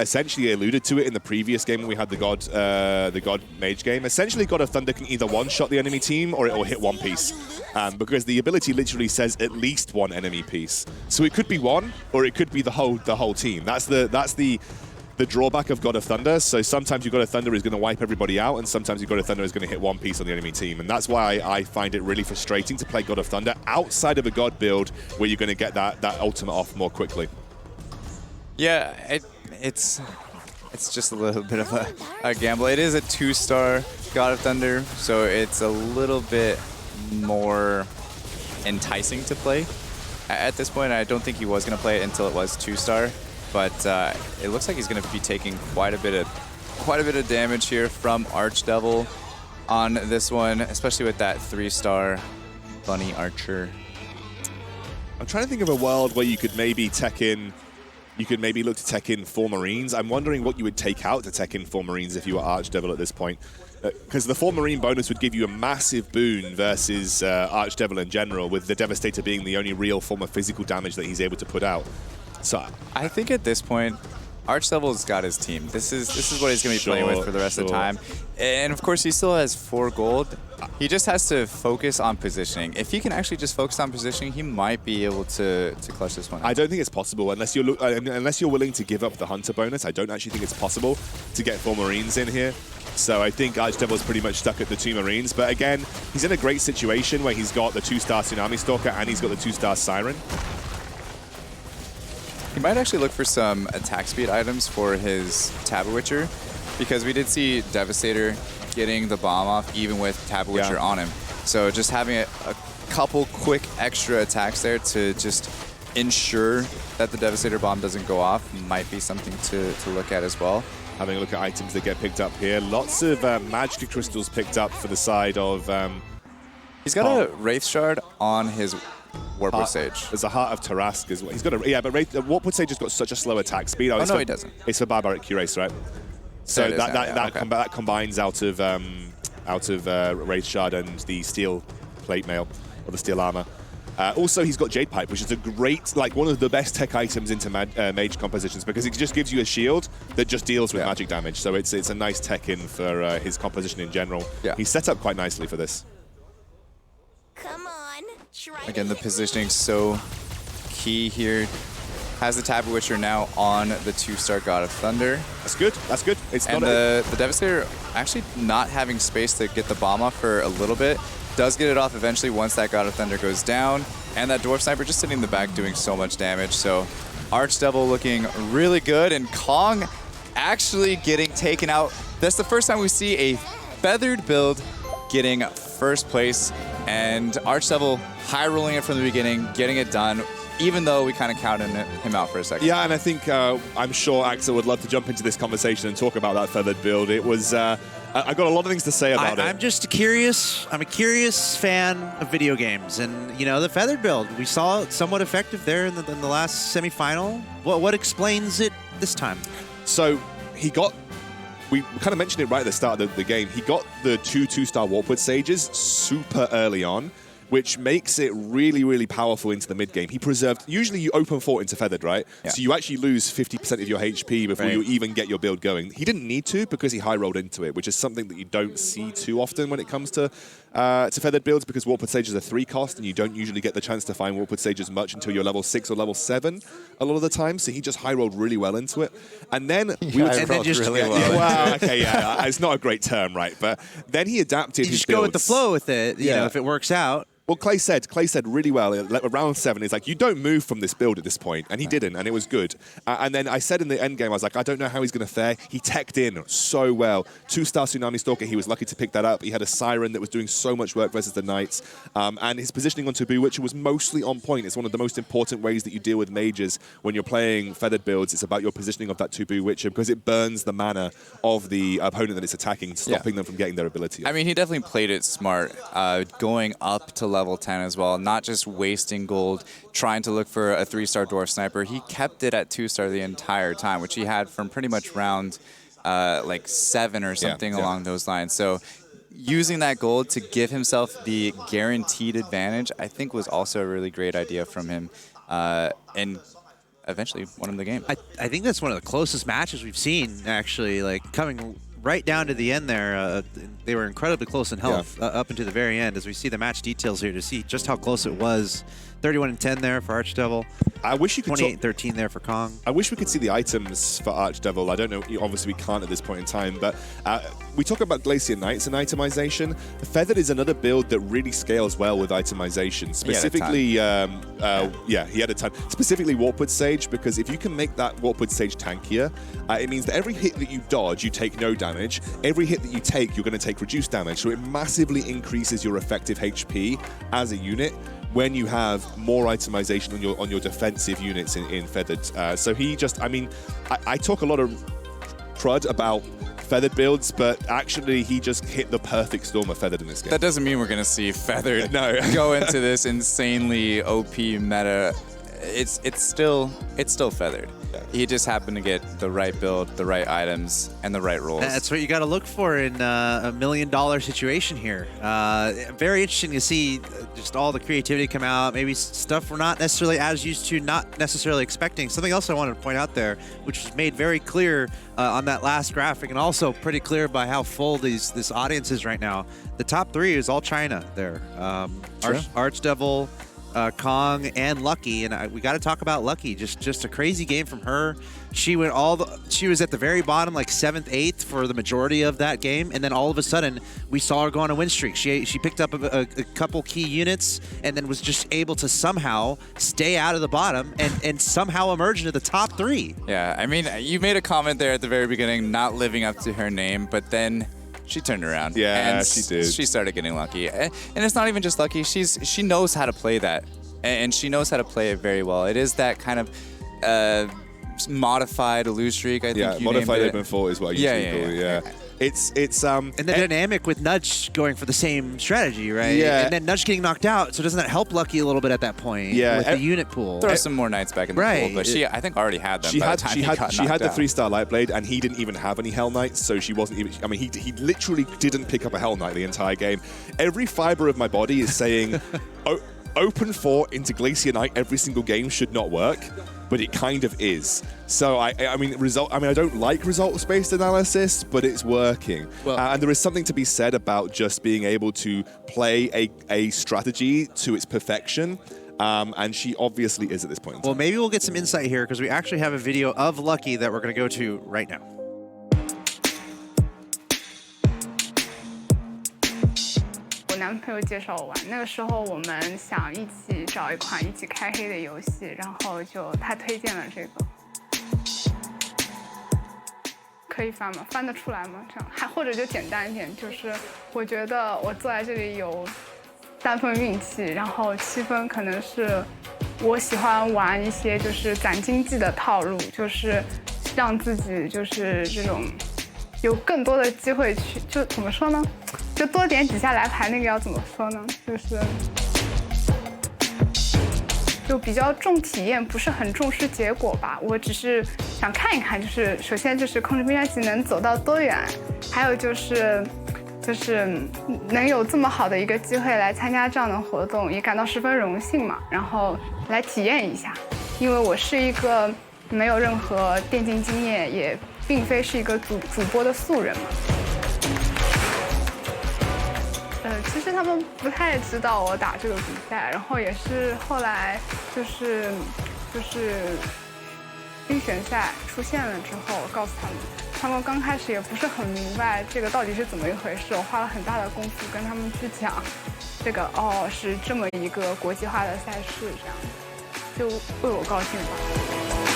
essentially alluded to it in the previous game when we had the God Mage game. Essentially, God of Thunder can either one-shot the enemy team or it will hit one piece, because the ability literally says at least one enemy piece. So it could be one, or it could be the whole team. That's the drawback of God of Thunder. So sometimes your God of Thunder is going to wipe everybody out, and sometimes your God of Thunder is going to hit one piece on the enemy team. And that's why I find it really frustrating to play God of Thunder outside of a God build where you're going to get that ultimate off more quickly. Yeah, it's just a little bit of a gamble. It is a 2-star God of Thunder, so it's a little bit more enticing to play. At this point, I don't think he was going to play it until it was 2-star. But it looks like he's going to be taking quite a bit of damage here from Archdevil on this one, especially with that 3-star Bunny Archer. I'm trying to think of a world where you could maybe tech in. You could maybe look to tech in 4 Marines. I'm wondering what you would take out to tech in 4 Marines if you were Archdevil at this point. Because the 4 Marine bonus would give you a massive boon versus Archdevil in general, with the Devastator being the only real form of physical damage that he's able to put out. So I think at this point, Archdevil's got his team. This is what he's going to be playing with for the rest of the time. And of course, he still has 4 gold. He just has to focus on positioning. If he can actually just focus on positioning, he might be able to clutch this one. I don't think it's possible unless you're willing to give up the Hunter bonus. I don't actually think it's possible to get 4 Marines in here. So I think Archdevil's pretty much stuck at the 2 Marines. But again, he's in a great situation where he's got the 2-star Tsunami Stalker and he's got the 2-star Siren. He might actually look for some attack speed items for his Taboo Witcher, because we did see Devastator getting the bomb off even with Taboo Witcher on him. So just having a couple quick extra attacks there to just ensure that the Devastator bomb doesn't go off might be something to look at as well. Having a look at items that get picked up here. Lots of magic crystals picked up for the side of... He's got a Wraith Shard on his Warpwood Sage. There's a Heart of Tarask as well. He's got a... Yeah, but Warpwood Sage has got such a slow attack speed. Oh, no, he doesn't. It's for Barbaric Cuirass, right? So that combines out of Wraith Shard and the Steel Plate Mail, or the Steel Armor. Also, he's got Jade Pipe, which is a great, like one of the best tech items into mage compositions because it just gives you a shield that just deals with magic damage. So it's a nice tech in for his composition in general. Yeah. He's set up quite nicely for this. Come on, try Again, to the hit positioning so key here. Has the Taboo Witcher now on the 2-star God of Thunder. That's good. That's good. It's And not the Devastator actually not having space to get the bomb off for a little bit. Does get it off eventually once that God of Thunder goes down. And that Dwarf Sniper just sitting in the back doing so much damage. So Archdevil looking really good. And Kong actually getting taken out. That's the first time we see a feathered build getting first place. And Archdevil high rolling it from the beginning, getting it done, even though we kind of counted him out for a second. Yeah, and I think I'm sure Axel would love to jump into this conversation and talk about that feathered build. It was I got a lot of things to say about it. I'm just curious. I'm a curious fan of video games, and you know the feathered build. We saw it somewhat effective there in the last semifinal. What explains it this time? So we kind of mentioned it right at the start of the game. He got the 2-star Warpwood Sages super early on, which makes it really, really powerful into the mid-game. He preserved... Usually you open fort into Feathered, right? Yeah. So you actually lose 50% of your HP before you even get your build going. He didn't need to because he high-rolled into it, which is something that you don't see too often when it comes to Feathered builds, because Warpwood Sage is a 3 cost, and you don't usually get the chance to find Warpwood Sages much until you're level 6 or level 7 a lot of the time. So he just high-rolled really well into it. And then... it's not a great term, right? But then he adapted his just builds. go with the flow with it, you know, if it works out. Well, Clay said really well, round 7, he's like, you don't move from this build at this point, and he didn't, and it was good. And then I said in the end game, I was like, I don't know how he's going to fare. He teched in so well. 2-star Tsunami Stalker, he was lucky to pick that up. He had a Siren that was doing so much work versus the Knights, and his positioning on Taboo Witcher was mostly on point. It's one of the most important ways that you deal with mages when you're playing feathered builds. It's about your positioning of that Taboo Witcher, because it burns the mana of the opponent that it's attacking, stopping them from getting their ability. I mean, he definitely played it smart, going up to level 10 as well, not just wasting gold trying to look for a 3-star Dwarf Sniper. He kept it at 2-star the entire time, which he had from pretty much round like 7 or something along those lines. So using that gold to give himself the guaranteed advantage, I think was also a really great idea from him, and eventually won him the game. I think that's one of the closest matches we've seen, actually, like coming right down to the end there. They were incredibly close in health up into the very end, as we see the match details here to see just how close it was. 31-10 there for Archdevil. I wish you could 28-13 there for Kong. I wish we could see the items for Archdevil. I don't know, obviously we can't at this point in time, but we talk about Glacier Knights and itemization. Feathered is another build that really scales well with itemization. Specifically, he had a ton. Specifically Warpwood Sage, because if you can make that Warpwood Sage tankier, it means that every hit that you dodge, you take no damage. Every hit that you take, you're going to take reduced damage. So it massively increases your effective HP as a unit when you have more itemization on your defensive units in Feathered. So he just, I mean, I talk a lot of crud about Feathered builds, but actually he just hit the perfect storm of Feathered in this game. That doesn't mean we're going to see Feathered go into this insanely OP meta. It's still Feathered. Yeah. He just happened to get the right build, the right items, and the right rolls. That's what you got to look for in a $1 million situation here. Very interesting to see just all the creativity come out. Maybe stuff we're not necessarily as used to, not necessarily expecting. Something else I wanted to point out there, which was made very clear on that last graphic, and also pretty clear by how full this audience is right now. The top 3 is all China there. Archdevil, Kong, and Lucky, and we got to talk about Lucky. Just a crazy game from her. She went she was at the very bottom, like 7th, 8th for the majority of that game, and then all of a sudden we saw her go on a win streak. She picked up a couple key units, and then was just able to somehow stay out of the bottom and somehow emerge into the top 3. Yeah, I mean, you made a comment there at the very beginning, not living up to her name, but then she turned around. Yeah, and she did. She started getting lucky. And it's not even just lucky. She knows how to play that. And she knows how to play it very well. It is that kind of modified lose streak. I think Yeah, you modified named open four is what I usually call it. Yeah. It's And the dynamic with Nudge going for the same strategy, right? Yeah. And then Nudge getting knocked out, so doesn't that help Lucky a little bit at that point? Yeah. With the unit pool. throw some more knights back in the pool, but she I think already had them. She by had the time she he had got she had knocked the out. 3-star light blade, and he didn't even have any Hell Knights, so she wasn't even. I mean, he literally didn't pick up a Hell Knight the entire game. Every fiber of my body is saying, open 4 into Glacier Knight every single game should not work, but it kind of is. So I mean, I don't like result-based analysis, but it's working. Well, and there is something to be said about just being able to play a strategy to its perfection. And she obviously is at this point. Well, maybe we'll get some insight here because we actually have a video of Lucky that we're going to go to right now. 我男朋友介绍我玩，那个时候我们想一起找一款一起开黑的游戏，然后就他推荐了这个，可以翻吗？翻得出来吗？这样还或者就简单一点，就是我觉得我坐在这里有3分运气，然后7分可能是我喜欢玩一些就是攒经济的套路，就是让自己就是这种有更多的机会去，就怎么说呢？就多点几下来牌，那个要怎么说呢？就比较重体验，不是很重视结果吧。我只是想看一看，就是首先就是控制冰山技能走到多远，还有就是能有这么好的一个机会来参加这样的活动，也感到十分荣幸嘛。然后来体验一下，因为我是一个没有任何电竞经验，也并非是一个主播的素人嘛。其实他们不太知道我打这个比赛，然后也是后来就是预选赛出现了之后，告诉他们，他们刚开始也不是很明白这个到底是怎么一回事，我花了很大的功夫跟他们去讲，这个是这么一个国际化的赛事，这样就为我高兴吧。